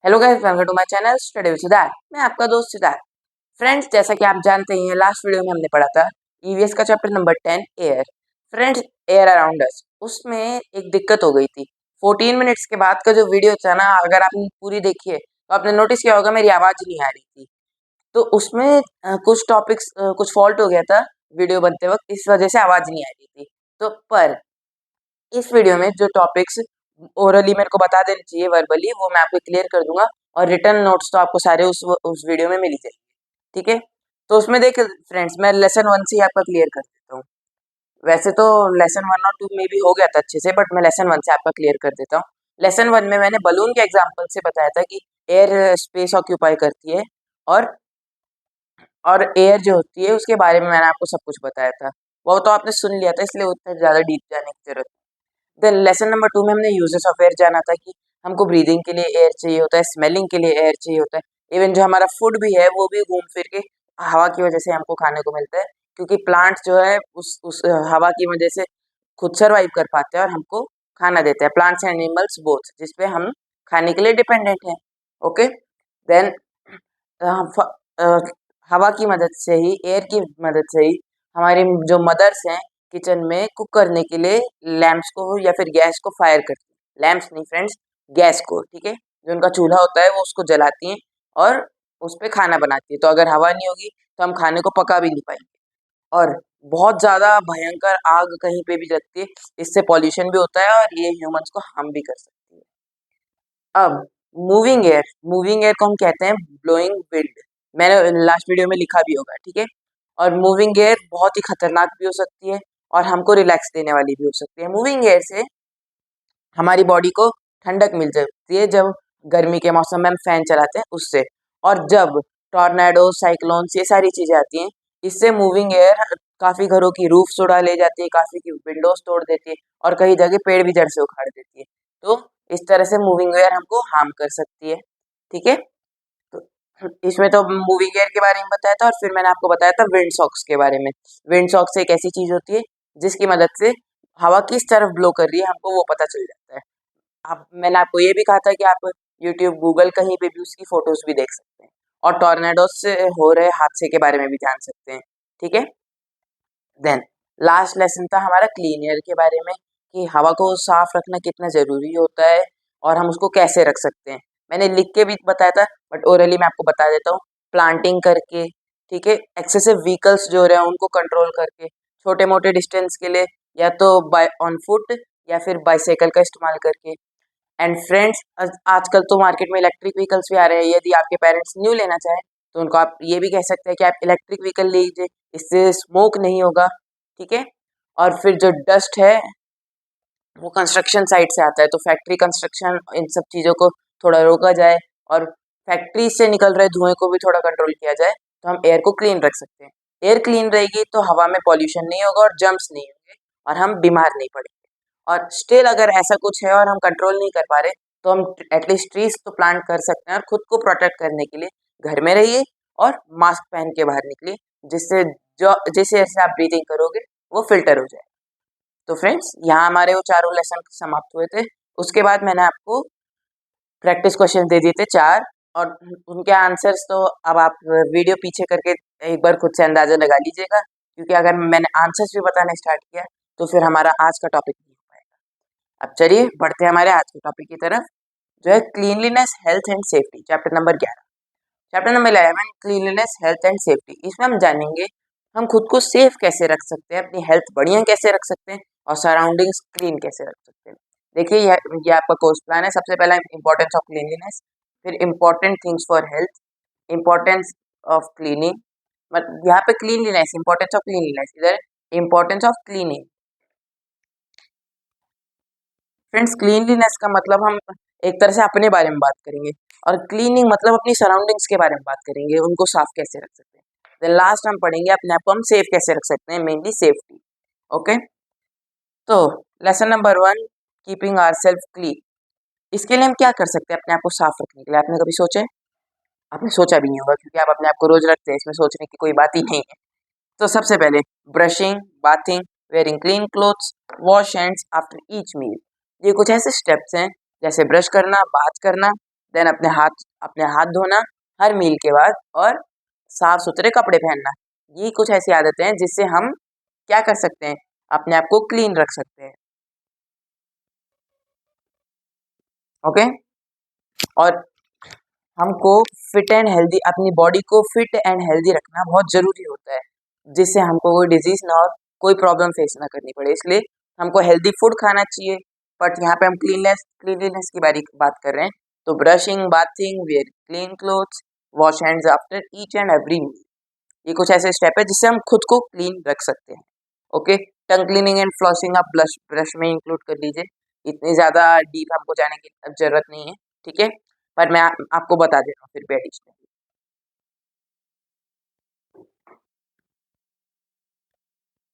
Hello guys, welcome to my channel study with Siddharth. मैं आपका दोस्त सिद्धार्थ। फ्रेंड्स, जैसा कि आप जानते ही हैं, लास्ट वीडियो में हमने पढ़ा था ईवीएस का chapter number 10 air. Friends, air around us, उसमें एक दिक्कत हो गई थी। 14 मिनट्स के बाद का जो वीडियो था ना, अगर आपने पूरी देखी है तो आपने नोटिस किया होगा मेरी आवाज नहीं आ रही थी। तो उसमें कुछ टॉपिक्स कुछ फॉल्ट हो गया था वीडियो बनते वक्त, इस वजह से आवाज नहीं आ रही थी। तो पर इस वीडियो में जो टॉपिक्स ओरली मेरे को बता देने चाहिए वर्बली, वो मैं आपको क्लियर कर दूंगा। और रिटर्न नोट्स तो आपको सारे उस वीडियो में मिल ही जाएंगे। ठीक है, तो उसमें देख फ्रेंड्स, मैं लेसन 1 से ही आपका क्लियर कर देता हूँ। वैसे तो लेसन 1 और 2 में भी हो गया था अच्छे से, बट मैं लेसन 1 से आपका क्लियर कर देता हूँ। लेसन 1 में मैंने बलून के एग्जाम्पल से बताया था कि एयर स्पेस ऑक्यूपाई करती है, और और एयर जो होती है उसके बारे में मैंने आपको सब कुछ बताया था। वो तो आपने सुन लिया था, इसलिए उतना ज़्यादा डीप जाने की जरूरत। देन लेसन नंबर 2 में हमने यूजेस ऑफ एयर जाना था कि हमको ब्रीदिंग के लिए एयर चाहिए होता है, स्मेलिंग के लिए एयर चाहिए होता है। इवन जो हमारा फूड भी है वो भी घूम फिर के हवा की वजह से हमको खाने को मिलता है, क्योंकि प्लांट जो है उस हवा की वजह से खुद सर्वाइव कर पाते हैं और हमको खाना देते हैं। प्लांट्स एंड एनिमल्स बोथ, जिसपे हम खाने के लिए डिपेंडेंट हैं। ओके, देन हवा की मदद से ही, एयर की मदद से ही हमारी जो मदर्स हैं किचन में कुक करने के लिए लैंप्स को या फिर गैस को फायर करती है। लैंप्स नहीं फ्रेंड्स, गैस को। ठीक है, जो उनका चूल्हा होता है वो उसको जलाती हैं और उस पे खाना बनाती है। तो अगर हवा नहीं होगी तो हम खाने को पका भी नहीं पाएंगे। और बहुत ज़्यादा भयंकर आग कहीं पे भी लगती है, इससे पॉल्यूशन भी होता है और ये ह्यूमंस को हार्म भी कर सकती है। अब मूविंग एयर को हम कहते हैं ब्लोइंग विंड। मैंने लास्ट वीडियो में लिखा भी होगा। ठीक है, और मूविंग एयर बहुत ही खतरनाक भी हो सकती है और हमको रिलैक्स देने वाली भी हो सकती है। मूविंग एयर से हमारी बॉडी को ठंडक मिल सकती है, जब गर्मी के मौसम में हम फैन चलाते हैं उससे। और जब टॉर्नेडो, साइक्लोन्स, ये सारी चीज़ें आती हैं, इससे मूविंग एयर काफ़ी घरों की रूफ्स उड़ा ले जाती है, काफ़ी की विंडोज तोड़ देती है और कई जगह पेड़ भी जड़ से उखाड़ देती है। तो इस तरह से मूविंग एयर हमको हार्म कर सकती है। ठीक है, तो इसमें तो मूविंग एयर के बारे में बताया था, और फिर मैंने आपको बताया था विंड सॉक्स के बारे में। विंड सॉक्स एक ऐसी चीज़ होती है जिसकी मदद से हवा किस तरफ ब्लो कर रही है हमको वो पता चल जाता है। आप मैंने आपको ये भी कहा था कि आप यूट्यूब, गूगल, कहीं पे भी उसकी फोटोज भी देख सकते हैं और टॉर्नेडो से हो रहे हादसे के बारे में भी जान सकते हैं। ठीक है, देन लास्ट लेसन था हमारा क्लीन एयर के बारे में, कि हवा को साफ रखना कितना ज़रूरी होता है और हम उसको कैसे रख सकते हैं। मैंने लिख के भी बताया था, बट ओरली मैं आपको बता देता हूँ। प्लांटिंग करके, ठीक है, एक्सेसिव व्हीकल्स जो रहे हैं उनको कंट्रोल करके, छोटे मोटे डिस्टेंस के लिए या तो बाय ऑन फुट या फिर बाईसाइकिल का इस्तेमाल करके। एंड फ्रेंड्स, आजकल तो मार्केट में इलेक्ट्रिक व्हीकल्स भी आ रहे हैं। यदि आपके पेरेंट्स न्यू लेना चाहें तो उनको आप ये भी कह सकते हैं कि आप इलेक्ट्रिक व्हीकल लीजिए, इससे स्मोक नहीं होगा। ठीक है, और फिर जो डस्ट है वो कंस्ट्रक्शन साइट से आता है, तो फैक्ट्री कंस्ट्रक्शन, इन सब चीज़ों को थोड़ा रोका जाए और फैक्ट्री से निकल रहे धुएं को भी थोड़ा कंट्रोल किया जाए, तो हम एयर को क्लीन रख सकते हैं। एयर क्लीन रहेगी तो हवा में पॉल्यूशन नहीं होगा और जर्म्स नहीं होंगे और हम बीमार नहीं पड़ेंगे। और स्टिल अगर ऐसा कुछ है और हम कंट्रोल नहीं कर पा रहे, तो हम एटलीस्ट ट्रीज तो प्लांट कर सकते हैं और खुद को प्रोटेक्ट करने के लिए घर में रहिए और मास्क पहन के बाहर निकलिए, जिससे जो जिस एयर से आप ब्रीथिंग करोगे वो फिल्टर हो जाए। तो फ्रेंड्स, यहाँ हमारे वो चारों लेसन समाप्त हुए थे। उसके बाद मैंने आपको प्रैक्टिस क्वेश्चन दे दिए थे 4, और उनके आंसर्स तो अब आप वीडियो पीछे करके एक बार खुद से अंदाजा लगा लीजिएगा, क्योंकि अगर मैंने आंसर्स भी बताना स्टार्ट किया तो फिर हमारा आज का टॉपिक नहीं हो पाएगा। अब चलिए बढ़ते हैं हमारे आज के टॉपिक की तरफ, जो है cleanliness, health and safety, chapter number 11। Chapter number 11, cleanliness, health and safety. इसमें हम जानेंगे हम खुद को सेफ कैसे रख सकते हैं, अपनी हेल्थ बढ़िया कैसे रख सकते हैं और सराउंडिंग्स क्लीन कैसे रख सकते हैं। देखिए, ये आपका कोर्स प्लान है। सबसे पहला इंपॉर्टेंस ऑफ क्लीनलीनेस, फिर important things for health, importance of cleaning, मतलब यहाँ पे क्लीनलीनेस, इंपॉर्टेंस ऑफ क्लीनलीनेस, इधर importance of cleaning. Friends, cleanliness का मतलब हम एक तरह से अपने बारे में बात करेंगे, और क्लीनिंग मतलब अपनी सराउंडिंग्स के बारे में बात करेंगे, उनको साफ कैसे रख सकते हैं। देन लास्ट हम पढ़ेंगे अपने आप को हम सेफ कैसे रख सकते हैं, मेनली सेफ्टी। ओके, तो lesson number 1, keeping our self clean. इसके लिए हम क्या कर सकते हैं अपने आप को साफ रखने के लिए? आपने कभी सोचा है? आपने सोचा भी नहीं होगा, क्योंकि आप अपने आप को रोज रखते हैं, इसमें सोचने की कोई बात ही नहीं है। तो सबसे पहले brushing, bathing, wearing clean clothes, wash hands after each meal. ये कुछ ऐसे स्टेप्स हैं, जैसे ब्रश करना, बाथ करना, देन अपने हाथ धोना हर मील के बाद, और साफ सुथरे कपड़े पहनना। ये कुछ ऐसी आदतें हैं जिससे हम क्या कर सकते हैं, अपने आप को क्लीन रख सकते हैं। ओके। और हमको फिट एंड हेल्दी, अपनी बॉडी को फिट एंड हेल्दी रखना बहुत ज़रूरी होता है, जिससे हमको कोई डिजीज़ ना और कोई प्रॉब्लम फेस ना करनी पड़े। इसलिए हमको हेल्दी फूड खाना चाहिए। बट यहाँ पे हम क्लीनलीनेस की बात कर रहे हैं, तो brushing, bathing, wear clean clothes, wash hands after each and every meal, ये कुछ ऐसे स्टेप है जिससे हम खुद को क्लीन रख सकते हैं। Okay. Tongue cleaning and flossing आप ब्रश में इंक्लूड कर लीजिए, इतनी ज़्यादा डीप हमको जाने की अब ज़रूरत नहीं है, ठीक है। पर मैं आपको बता देता हूँ फिर भी एडिशनल।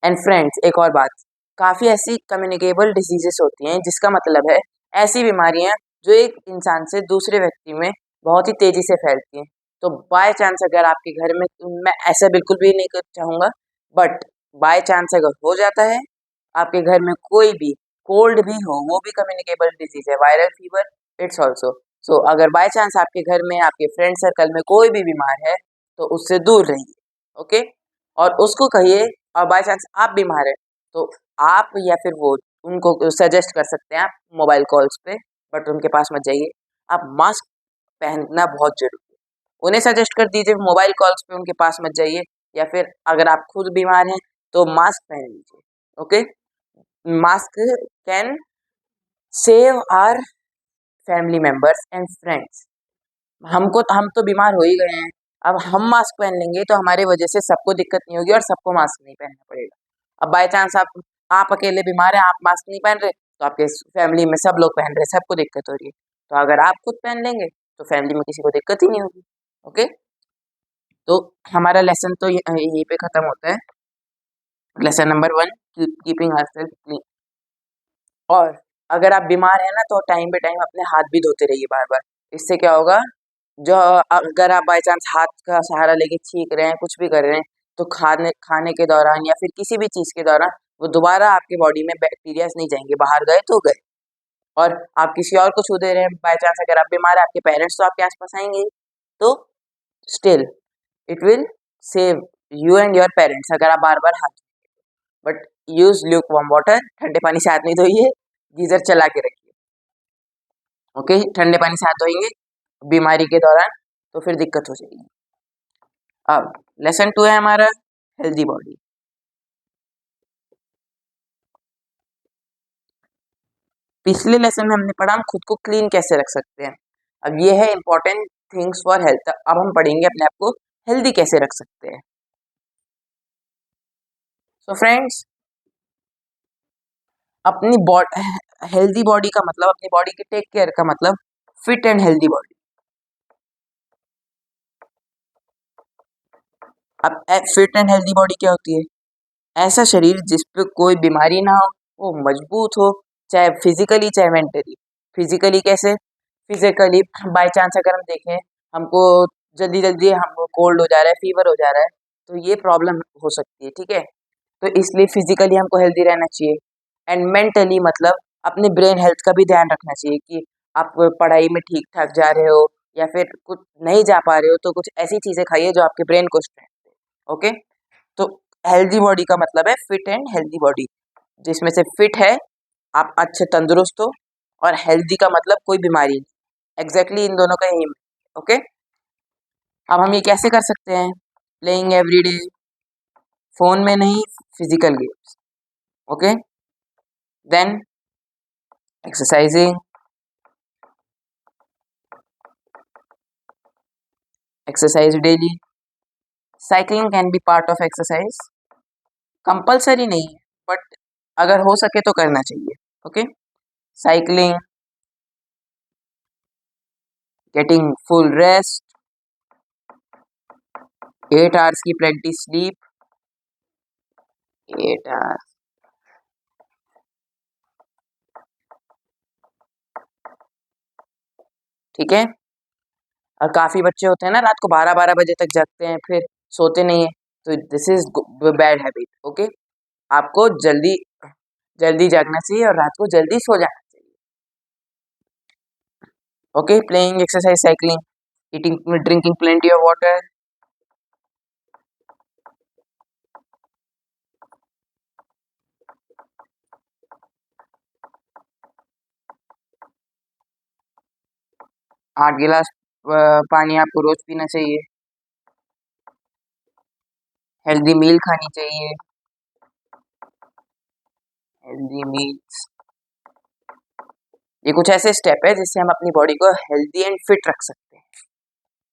एंड फ्रेंड्स, एक और बात, काफ़ी ऐसी कम्युनिकेबल डिजीजेस होती हैं, जिसका मतलब है ऐसी बीमारियां जो एक इंसान से दूसरे व्यक्ति में बहुत ही तेजी से फैलती हैं। तो बाय चांस अगर आपके घर में, मैं ऐसा बिल्कुल भी नहीं कर चाहूँगा, बट बाय चांस अगर हो जाता है आपके घर में कोई भी कोल्ड भी हो, वो भी कम्युनिकेबल डिजीज है, वायरल फीवर, इट्स ऑल्सो। सो अगर बाय चांस आपके घर में, आपके फ्रेंड सर्कल में कोई भी बीमार है, तो उससे दूर रहिए। ओके। और उसको कहिए, और बाय चांस आप बीमार हैं, तो आप या फिर वो उनको सजेस्ट कर सकते हैं आप मोबाइल कॉल्स पे, बट उनके पास मत जाइए। आप मास्क पहनना बहुत ज़रूरी है। उन्हें सजेस्ट कर दीजिए मोबाइल कॉल्स पे उनके पास मत जाइए, या फिर अगर आप खुद बीमार हैं तो मास्क पहन लीजिए। Okay. Mask can save our family members and friends. हम तो बीमार हो ही गए हैं, अब हम मास्क पहन लेंगे तो हमारी वजह से सबको दिक्कत नहीं होगी और सबको मास्क नहीं पहनना पड़ेगा। अब बाय चांस आप अकेले बीमार हैं, आप मास्क नहीं पहन रहे, तो आपके फैमिली में सब लोग पहन रहे, सबको दिक्कत हो रही है। तो अगर आप खुद पहन लेंगे तो फैमिली में किसी को दिक्कत ही नहीं होगी। ओके। तो हमारा लेसन तो यहीं पे खत्म होता है। Lesson number 1, keeping ourself clean. और अगर आप बीमार हैं ना, तो टाइम पे टाइम अपने हाथ भी धोते रहिए बार बार। इससे क्या होगा, जो अगर आप बाय चांस हाथ का सहारा लेके छींक रहे हैं, कुछ भी कर रहे हैं, तो खाने खाने के दौरान या फिर किसी भी चीज़ के दौरान वो दोबारा आपके बॉडी में बैक्टीरियाज नहीं जाएंगे, बाहर गए तो गए। और आप किसी और को छू दे रहे हैं, बाय चांस अगर आप बीमार हैं, आपके पेरेंट्स तो आपके आसपास आएंगे ही। तो still it will save you and your parents अगर आप बार बार हाथ, but use Luke warm water, ठंडे पानी से हाथ नहीं धोइए, गीजर चला के रखिए। ओके। ठंडे पानी से हाथ धोएंगे बीमारी के दौरान तो फिर दिक्कत हो जाएगी। अब लेसन 2 है हमारा हेल्दी बॉडी। पिछले लेसन में हमने पढ़ा हम खुद को क्लीन कैसे रख सकते हैं। अब ये है इंपॉर्टेंट थिंग्स फॉर हेल्थ। अब हम पढ़ेंगे अपने आप को हेल्दी कैसे रख सकते हैं। सो फ्रेंड्स, अपनी बॉडी, हेल्दी बॉडी का मतलब, अपनी बॉडी के टेक केयर का मतलब फिट एंड हेल्दी बॉडी। अब फिट एंड हेल्दी बॉडी क्या होती है? ऐसा शरीर जिस पे कोई बीमारी ना हो, वो मजबूत हो, चाहे फिजिकली चाहे मेंटली। फिजिकली कैसे? फिजिकली बाय चांस अगर हम देखें, हमको जल्दी जल्दी हमको कोल्ड हो जा रहा है, फीवर हो जा रहा है, तो ये प्रॉब्लम हो सकती है, ठीक है। तो इसलिए फिजिकली हमको हेल्दी रहना चाहिए। एंड मेंटली मतलब अपने ब्रेन हेल्थ का भी ध्यान रखना चाहिए कि आप पढ़ाई में ठीक ठाक जा रहे हो, या फिर कुछ नहीं जा पा रहे हो, तो कुछ ऐसी चीज़ें खाइए जो आपके ब्रेन को स्ट्रेंथ दे। ओके। तो हेल्दी बॉडी का मतलब है फिट एंड हेल्दी बॉडी, जिसमें से फिट है आप अच्छे तंदुरुस्त हो, और हेल्दी का मतलब कोई बीमारी नहीं। एग्जैक्टली इन दोनों का यही। ओके। अब हम ये कैसे कर सकते हैं? प्लेइंग एवरीडे, फोन में नहीं, physical games. Okay. Then exercising, exercise daily. Cycling can be part of exercise, compulsory नहीं है, बट अगर हो सके तो करना चाहिए। Okay. Cycling, getting full rest, 8 hours की प्लेंटी स्लीप, 8 आवर्स। ठीक है। और काफ़ी बच्चे होते हैं ना, रात को 12-12 बजे तक जगते हैं, फिर सोते नहीं है, तो this is bad habit. Okay. आपको जल्दी जल्दी जागना चाहिए और रात को जल्दी सो जाना चाहिए। Okay, playing, exercise, cycling, eating, drinking plenty of water. 8 गिलास पानी आपको रोज पीना चाहिए। हेल्दी मील खानी चाहिए। हेल्दी मील्स, ये कुछ ऐसे स्टेप है जिससे हम अपनी बॉडी को हेल्दी एंड फिट रख सकते हैं।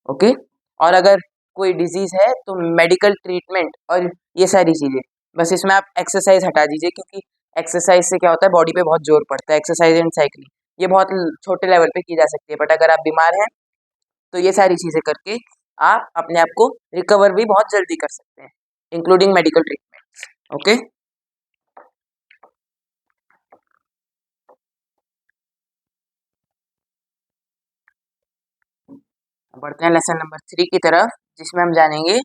ओके, और अगर कोई डिजीज है तो मेडिकल ट्रीटमेंट और ये सारी चीजें, बस इसमें आप एक्सरसाइज हटा दीजिए, क्योंकि एक्सरसाइज से क्या होता है, बॉडी पे बहुत जोर पड़ता है। एक्सरसाइज एंड साइकिलिंग ये बहुत छोटे लेवल पे की जा सकती है, बट अगर आप बीमार हैं तो ये सारी चीजें करके आप अपने आप को रिकवर भी बहुत जल्दी कर सकते हैं, इंक्लूडिंग मेडिकल ट्रीटमेंट। ओके, बढ़ते हैं लेसन नंबर 3 की तरफ, जिसमें हम जानेंगे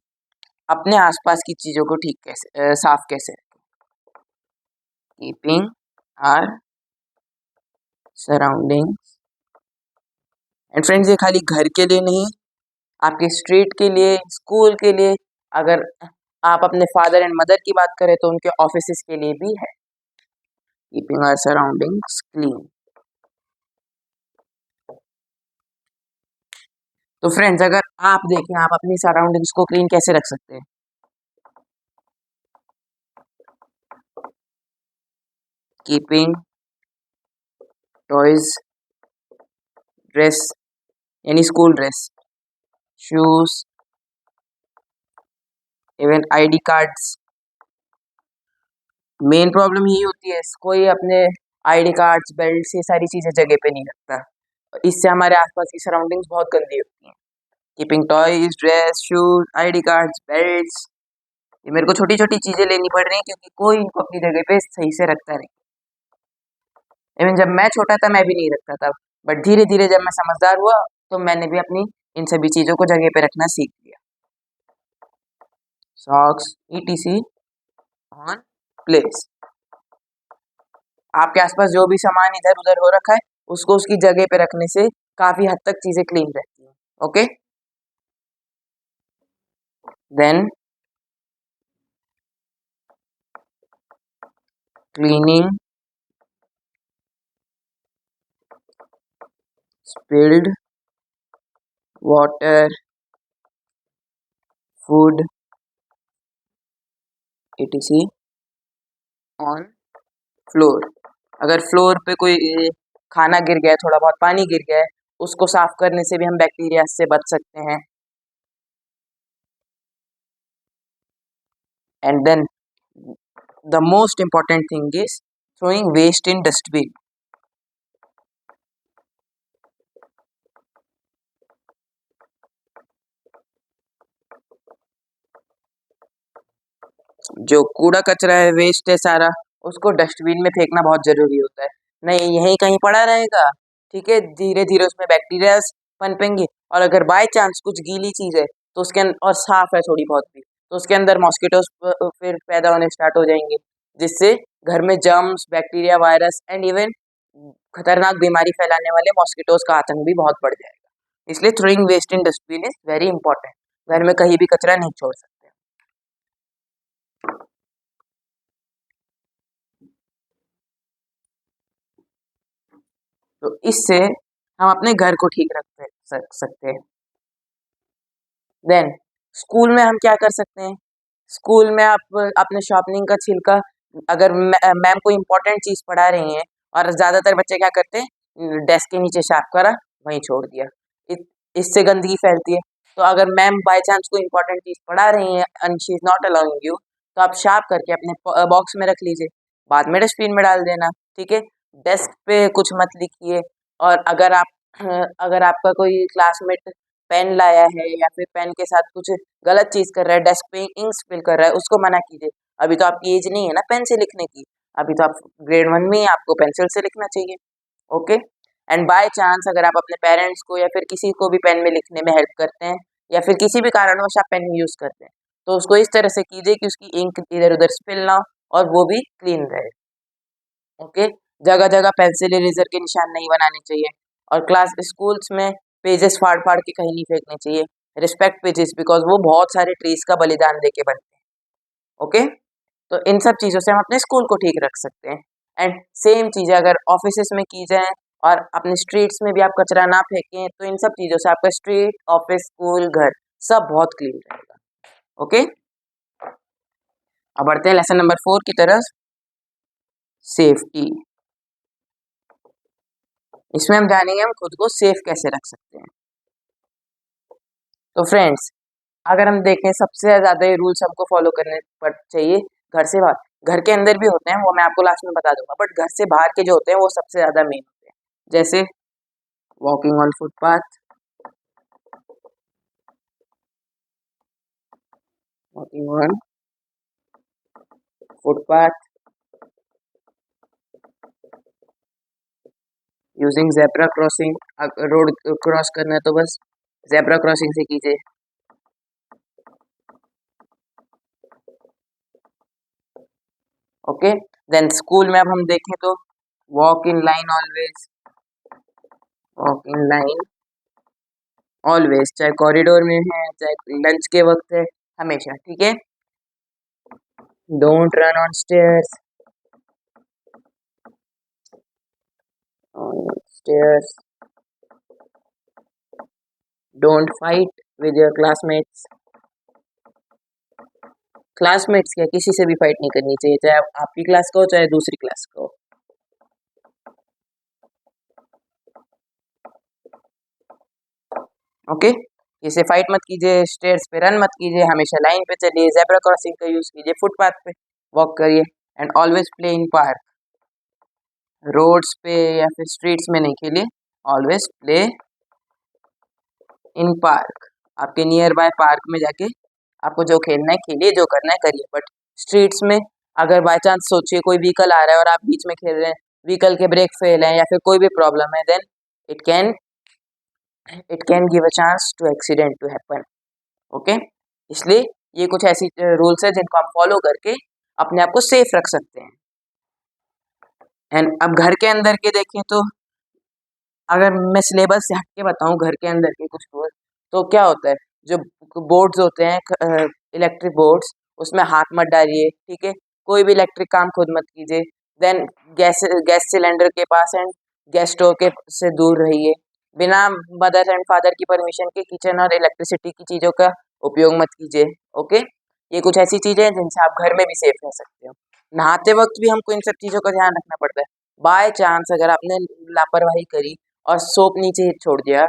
अपने आसपास की चीजों को ठीक कैसे साफ कैसे रखें। Keeping are surrounding, and friends ये खाली घर के लिए नहीं, आपके स्ट्रीट के लिए, स्कूल के लिए, अगर आप अपने फादर एंड मदर की बात करें तो उनके ऑफिस के लिए भी है। Keeping our surroundings clean. तो फ्रेंड्स अगर आप देखें, आप अपनी सराउंडिंग्स को क्लीन कैसे रख सकते हैं। कीपिंग टॉयज, ड्रेस यानी school dress, shoes, even ID cards. Main problem यही होती है, कोई अपने आईडी कार्ड्स, बेल्ट, ये सारी चीजें जगह पे नहीं रखता, इससे हमारे आसपास की सराउंडिंग्स बहुत गंदी होती हैं। Keeping toys, dress, shoes, ID cards, belts, ये मेरे को छोटी छोटी चीजें लेनी पड़ रही हैं क्योंकि कोई इनको अपनी जगह पे सही से रखता नहीं। इवन जब मैं छोटा था मैं भी नहीं रखता था, बट धीरे धीरे जब मैं समझदार हुआ तो मैंने भी अपनी इन सभी चीजों को जगह पे रखना सीख लिया। सॉक्स ईटीसी ऑन प्लेस, आपके आसपास जो भी सामान इधर उधर हो रखा है उसको उसकी जगह पे रखने से काफी हद तक चीजें क्लीन रहती हैं। Okay, then cleaning spilled water, food, etc. on floor। अगर फ्लोर पे कोई खाना गिर गया है, थोड़ा बहुत पानी गिर गया है, उसको साफ करने से भी हम बैक्टीरिया से बच सकते हैं। And then the most important thing is throwing waste in dustbin. जो कूड़ा कचरा है, वेस्ट है सारा, उसको डस्टबिन में फेंकना बहुत जरूरी होता है। नहीं यहीं कहीं पड़ा रहेगा, ठीक है, धीरे धीरे उसमें बैक्टीरिया पनपेंगे, और अगर बाय चांस कुछ गीली चीज है तो उसके और साफ है थोड़ी बहुत भी, तो उसके अंदर मॉस्किटोस फिर पैदा होने स्टार्ट हो जाएंगे, जिससे घर में germs, bacteria, virus and even खतरनाक बीमारी फैलाने वाले मॉस्किटोस का आतंक भी बहुत बढ़ जाएगा। इसलिए throwing waste in dustbin is very important. घर में कहीं भी कचरा नहीं छोड़ सकते। तो इससे हम अपने घर को ठीक रख सकते हैं। देन स्कूल में हम क्या कर सकते हैं। स्कूल में आप अपने शॉर्पनिंग का छिलका, अगर मैम कोई इंपॉर्टेंट चीज पढ़ा रही हैं, और ज्यादातर बच्चे क्या करते हैं, डेस्क के नीचे शार्प करा वहीं छोड़ दिया, इससे गंदगी फैलती है। तो अगर मैम बाय चांस कोई इंपॉर्टेंट चीज पढ़ा रही हैं and she is not allowing you, तो आप शार्प करके अपने बॉक्स में रख लीजिए, बाद में डस्टबिन में डाल देना, ठीक है। डेस्क पे कुछ मत लिखिए। और अगर आपका कोई क्लासमेट पेन लाया है या फिर पेन के साथ कुछ गलत चीज कर रहा है, डेस्क पे इंक स्पिल कर रहा है, उसको मना कीजिए। अभी तो आपकी एज नहीं है ना पेन से लिखने की, अभी तो आप ग्रेड 1 में ही, आपको पेंसिल से लिखना चाहिए। ओके, एंड बाय चांस अगर आप अपने पेरेंट्स को या फिर किसी को भी पेन में लिखने में हेल्प करते हैं, या फिर किसी भी कारणवश आप पेन यूज करते हैं, तो उसको इस तरह से कीजिए कि उसकी इंक इधर उधर स्पिल ना हो और वो भी क्लीन रहे। ओके, जगह जगह पेंसिल इरेजर के निशान नहीं बनाने चाहिए। और क्लास स्कूल्स में पेजेस फाड़ फाड़ के कहीं नहीं फेंकने चाहिए। रिस्पेक्ट पेजेस बिकॉज वो बहुत सारे ट्रीज का बलिदान देके बनते हैं। ओके, तो इन सब चीज़ों से हम अपने स्कूल को ठीक रख सकते हैं। एंड सेम चीज़ें अगर ऑफिसेस में की जाए और अपने स्ट्रीट्स में भी आप कचरा ना फेंकें, तो इन सब चीज़ों से आपका स्ट्रीट, ऑफिस, स्कूल, घर सब बहुत क्लीन रहेगा। ओके, अब बढ़ते हैं लेसन नंबर 4 की तरफ, सेफ्टी। इसमें हम जानेंगे हम खुद को सेफ कैसे रख सकते हैं। तो फ्रेंड्स, अगर हम देखें सबसे ज़्यादा ये रूल्स हमको फॉलो करने पड़ चाहिए घर से बाहर। घर के अंदर भी होते हैं, वो मैं आपको लास्ट में बता दूंगा, बट घर से बाहर के जो होते हैं वो सबसे ज़्यादा मेन होते हैं। जैसे walking on footpath, walking on footpath, using zebra crossing. Road cross करना है तो बस जेब्रा क्रॉसिंग से कीजिए। ओके, देन स्कूल में अब हम देखें तो walk in line always, walk in line always, चाहे कॉरिडोर में है चाहे लंच के वक्त है, हमेशा। ठीक है, don't run on stairs, on stairs, don't fight with your classmates। Classmates क्या, किसी से भी फाइट नहीं करनी चाहिए, चाहे आप आपकी क्लास का हो चाहे दूसरी क्लास का हो। ओके, इसे फाइट मत कीजिए, स्टेयर्स पे रन मत कीजिए, हमेशा लाइन पे चलिए, जेब्रा क्रॉसिंग का यूज कीजिए, फुटपाथ पे वॉक करिए, and always play in park. Roads पे या फिर स्ट्रीट्स में नहीं खेलिए, ऑलवेज प्ले इन पार्क। आपके नियर बाय पार्क में जाके आपको जो खेलना है खेलिए, जो करना है करिए, बट स्ट्रीट्स में अगर बाय चांस सोचिए कोई व्हीकल आ रहा है और आप बीच में खेल रहे हैं, व्हीकल के ब्रेक फेल हैं या फिर कोई भी प्रॉब्लम है, then it can it can give a chance to accident to happen. Okay, इसलिए ये कुछ ऐसी रूल्स है जिनको हम फॉलो करके अपने आप को सेफ रख सकते हैं। एंड अब घर के अंदर के देखें तो अगर मैं सिलेबस से हट के बताऊं घर के अंदर के कुछ रूल, तो क्या होता है, जो बोर्ड्स होते हैं इलेक्ट्रिक बोर्ड्स, उसमें हाथ मत डालिए। ठीक है, कोई भी इलेक्ट्रिक काम खुद मत कीजिए। देन गैस गैस सिलेंडर के पास एंड गैस स्टोव के से दूर रहिए। बिना मदर एंड फादर की परमिशन के किचन और इलेक्ट्रिसिटी की चीज़ों का उपयोग मत कीजिए। ओके, ये कुछ ऐसी चीज़ें हैं जिनसे आप घर में भी सेफ रह सकते हो। नहाते वक्त भी हमको इन सब चीज़ों का ध्यान रखना पड़ता है। बाय चांस अगर आपने लापरवाही करी और सोप नीचे ही छोड़ दिया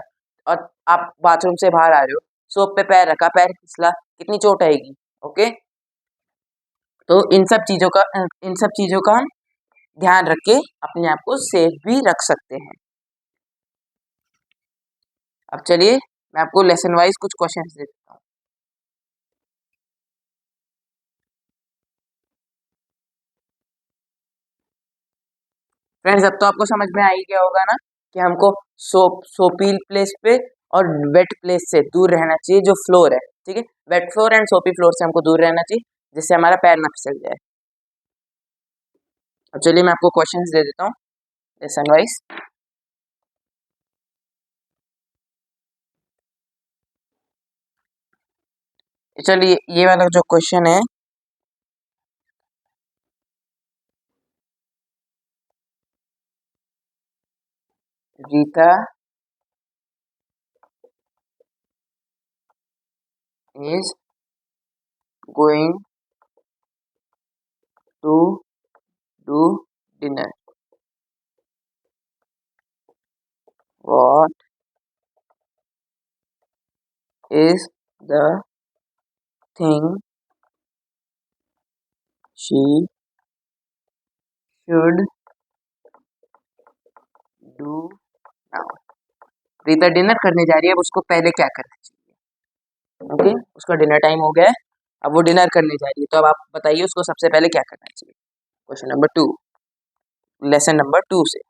और आप बाथरूम से बाहर आ रहे हो, सोप पे पैर रखा, पैर फिसला, कितनी चोट आएगी। ओके, तो इन सब चीज़ों का हम ध्यान रख के अपने आप को सेफ भी रख सकते हैं। अब चलिए मैं आपको लेसन वाइज कुछ क्वेश्चन दे देता हूँ। फ्रेंड्स, अब तो आपको समझ में आ ही गया होगा ना कि हमको सोपी प्लेस पे और वेट प्लेस से दूर रहना चाहिए, जो फ्लोर है। ठीक है, वेट फ्लोर एंड सोपी फ्लोर से हमको दूर रहना चाहिए, जिससे हमारा पैर ना फिसल जाए। अब चलिए मैं आपको क्वेश्चंस दे देता हूँ लेसन वाइज। चलिए ये वाला जो क्वेश्चन है, Rita is going to do dinner. What is the thing she should do now? Rita dinner करने जा रही है, अब उसको पहले क्या करना चाहिए। ओके, उसका डिनर टाइम हो गया है, अब वो डिनर करने जा रही है, तो अब आप बताइए उसको सबसे पहले क्या करना चाहिए। क्वेश्चन नंबर 2, लेसन नंबर 2 से।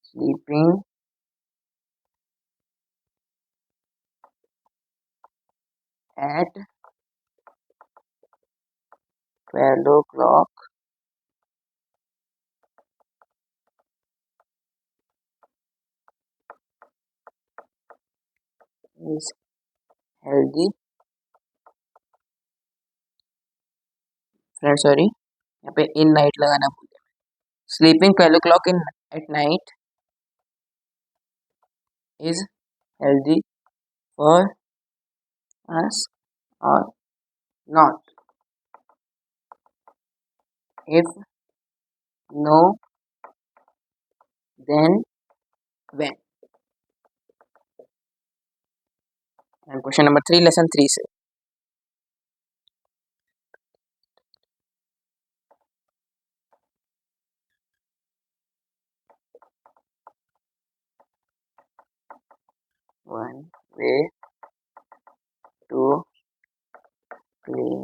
Sleeping at 12 o'clock is healthy. Friend sorry, यहाँ पे इन नाइट लगाना भूल गया। Sleeping 12 o'clock in at night is healthy for us or not? If no, then when? And question number 3, lesson 3 से 1 way to clean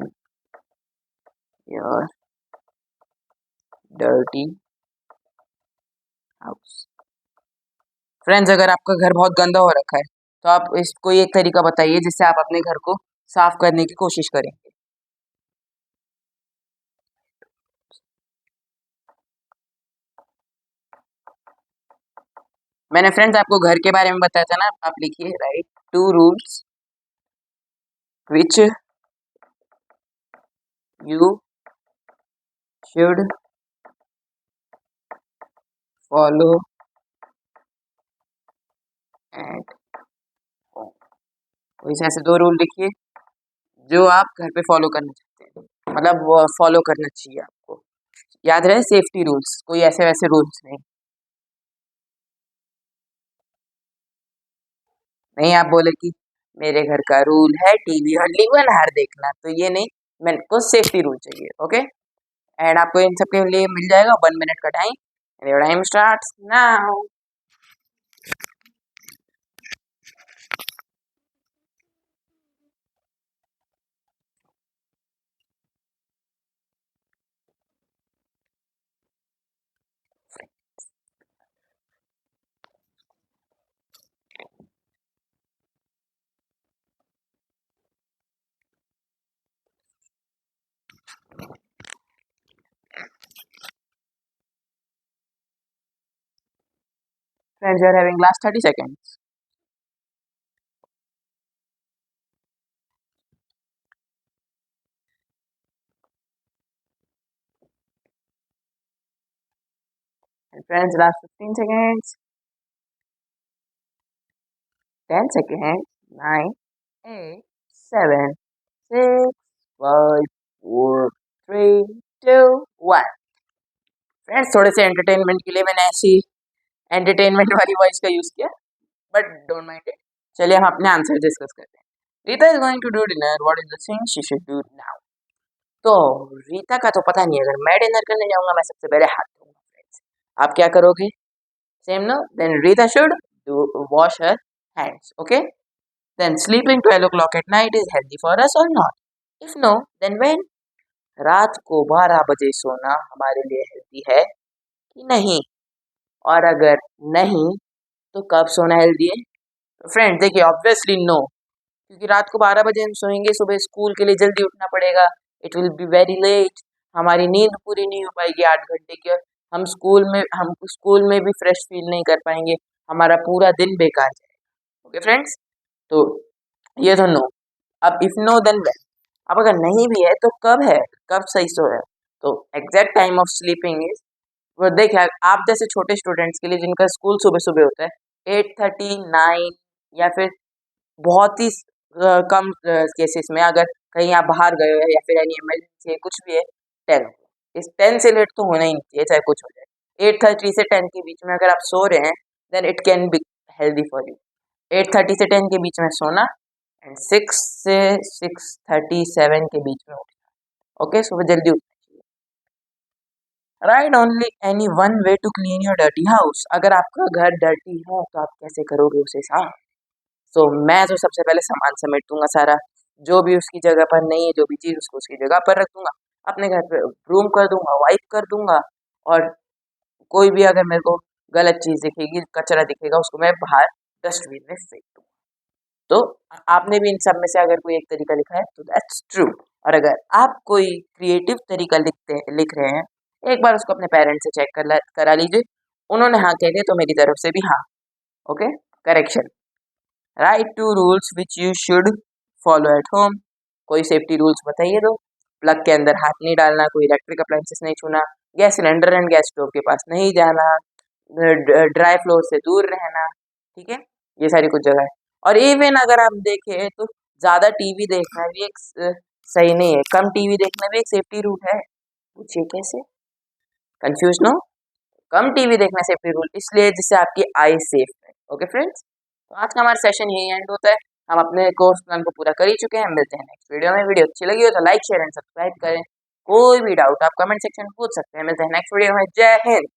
your dirty house. Friends, अगर आपका घर बहुत गंदा हो रखा है तो आप इस कोई एक तरीका बताइए जिससे आप अपने घर को साफ करने की कोशिश करेंगे। मैंने फ्रेंड्स आपको घर के बारे में बताया था ना, आप लिखिए right 2 rules which you should follow at home. कोई से ऐसे 2 रूल लिखिए जो आप घर पे फॉलो करना चाहते हैं, मतलब फॉलो करना चाहिए आपको। याद रहे सेफ्टी रूल्स, कोई ऐसे वैसे रूल्स नहीं। नहीं आप बोले कि मेरे घर का रूल है टीवी और लीवन हार देखना, तो ये नहीं, मेरे को सेफ्टी रूल चाहिए। ओके, एंड आपको इन सब के लिए मिल जाएगा 1 मिनट का time. Time starts now. Friends, you are having last 30 seconds. And friends, last 15 seconds. 10 seconds. 9, 8, 7, 6, 5, 4, 3, 2, 1. Friends, थोड़े से एंटरटेनमेंट के लिए मैंने ऐसी एंटरटेनमेंट वाली वॉइस का यूज किया, बट डोंट माइंड इट। चलिए हम अपने आंसर डिस्कस करते हैं। Rita is going to do dinner, what is the thing she should do now? तो रीता का तो पता नहीं, अगर मैं डिनर करने जाऊंगा मैं सबसे पहले हाथ धोऊंगा। फ्रेंड्स, आप क्या करोगे? Same no, then Rita should do wash her hands. Okay, then sleeping 12 o'clock at night is healthy for us or not? If no, then when? रात को 12 बजे सोना हमारे लिए हेल्दी है कि नहीं? और अगर नहीं तो कब सोना हेल्दी है? तो फ्रेंड देखिए, ऑब्वियसली नो, क्योंकि रात को 12 बजे हम सोएंगे, सुबह स्कूल के लिए जल्दी उठना पड़ेगा। It will be very late, हमारी नींद पूरी नहीं हो पाएगी 8 घंटे की, और हम स्कूल में भी फ्रेश फील नहीं कर पाएंगे, हमारा पूरा दिन बेकार जाएगा। ओके फ्रेंड्स, तो ये तो नो। अब इफ नो देन व्हेन? अब अगर नहीं भी है तो कब है, कब सही सो है? तो exact time of sleeping is, वो देखिए आप जैसे छोटे स्टूडेंट्स के लिए जिनका स्कूल सुबह सुबह होता है 8:30 9, या फिर बहुत ही कम केसेस में अगर कहीं आप बाहर गए हो या फिर एनी इमरजेंसी है कुछ भी है 10। इस 10 से लेट तो होना ही नहीं चाहिए, चाहे कुछ हो जाए। 8:30 से 10 के बीच में अगर आप सो रहे हैं then it can be healthy for you. 8:30 से 10 के बीच में सोना एंड 6 से 6:37 के बीच में उठना। ओके, सुबह जल्दी उठना चाहिए। Right, only any one way to clean your dirty house. अगर आपका घर डर्टी है तो आप कैसे करोगे उसे साफ? तो मैं तो सबसे पहले सामान समेट दूंगा सारा, जो भी उसकी जगह पर नहीं है, जो भी चीज़ उसको उसकी जगह पर रख दूंगा। अपने घर पे ब्रूम कर दूंगा, वाइप कर दूंगा, और कोई भी अगर मेरे को गलत चीज़ दिखेगी, कचरा दिखेगा, उसको मैं बाहर डस्टबिन में फेंक दूंगा। तो आपने भी इन सब में से अगर कोई एक तरीका लिखा है तो दैट्स ट्रू। और अगर आप कोई क्रिएटिव तरीका लिख रहे हैं, एक बार उसको अपने पेरेंट्स से चेक करा लीजिए। उन्होंने हाँ कह दिया तो मेरी तरफ से भी हाँ। Okay, correction. Write two rules which you should follow at home. कोई सेफ्टी रूल्स बताइए दो। प्लग के अंदर हाथ नहीं डालना, कोई इलेक्ट्रिक अप्लायंसेस नहीं छूना, gas cylinder and gas stove के पास नहीं जाना, ड्राई फ्लोर से दूर रहना। ठीक है, ये सारी कुछ जगह है। और इवन अगर आप देखें तो ज़्यादा टीवी देखना भी एक सही नहीं है, कम टीवी देखना भी एक सेफ्टी रूल है। पूछिए कैसे? Confuse no? कम टीवी देखना सेफ्टी रूल इसलिए जिससे आपकी आई सेफ है। ओके फ्रेंड्स, तो आज का हमारा सेशन यही एंड होता है। हम अपने कोर्स प्लान को पूरा कर ही चुके हैं। मिलते हैं नेक्स्ट वीडियो में। वीडियो अच्छी लगी हो तो लाइक शेयर एंड सब्सक्राइब करें। कोई भी डाउट आप कमेंट सेक्शन में पूछ सकते हैं। मिलते हैं नेक्स्ट वीडियो में। जय हिंद।